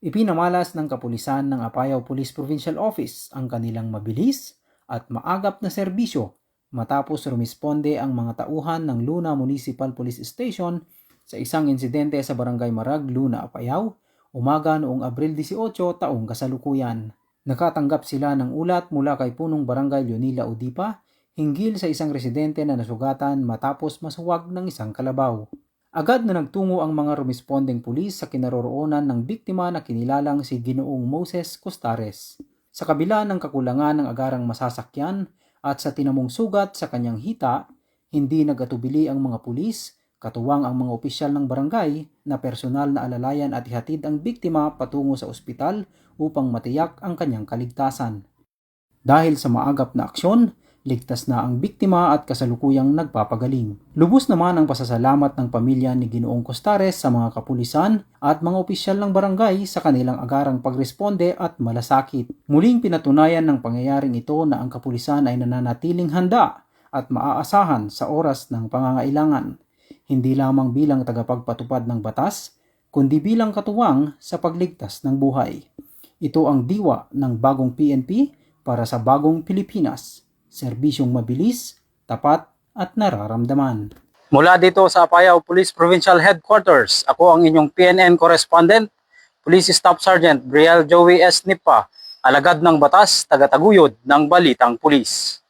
Ipinamalas ng kapulisan ng Apayao Police Provincial Office ang kanilang mabilis at maagap na serbisyo matapos rumisponde ang mga tauhan ng Luna Municipal Police Station sa isang insidente sa Barangay Marag, Luna, Apayao, umaga noong Abril 18 taong kasalukuyan. Nakatanggap sila ng ulat mula kay punong Barangay Leonila Udipa hinggil sa isang residente na nasugatan matapos masuwag ng isang kalabaw. Agad na nagtungo ang mga rumispondeng pulis sa kinaroroonan ng biktima na kinilalang si Ginoong Moses Costares. Sa kabila ng kakulangan ng agarang masasakyan at sa tinamong sugat sa kanyang hita, hindi nagatubili ang mga pulis, katuwang ang mga opisyal ng barangay na personal na alalayan at ihatid ang biktima patungo sa ospital upang matiyak ang kanyang kaligtasan. Dahil sa maagap na aksyon, ligtas na ang biktima at kasalukuyang nagpapagaling. Lubos naman ang pasasalamat ng pamilya ni Ginoong Costares sa mga kapulisan at mga opisyal ng barangay sa kanilang agarang pagresponde at malasakit. Muling pinatunayan ng pangyayaring ito na ang kapulisan ay nananatiling handa at maaasahan sa oras ng pangangailangan, hindi lamang bilang tagapagpatupad ng batas, kundi bilang katuwang sa pagligtas ng buhay. Ito ang diwa ng bagong PNP para sa bagong Pilipinas. Serbisyong mabilis, tapat at nararamdaman. Mula dito sa Apayao Police Provincial Headquarters, ako ang inyong PNN correspondent, Police Staff Sergeant Briel Joey S. Nipa, alagad ng batas, tagataguyod ng Balitang Pulis.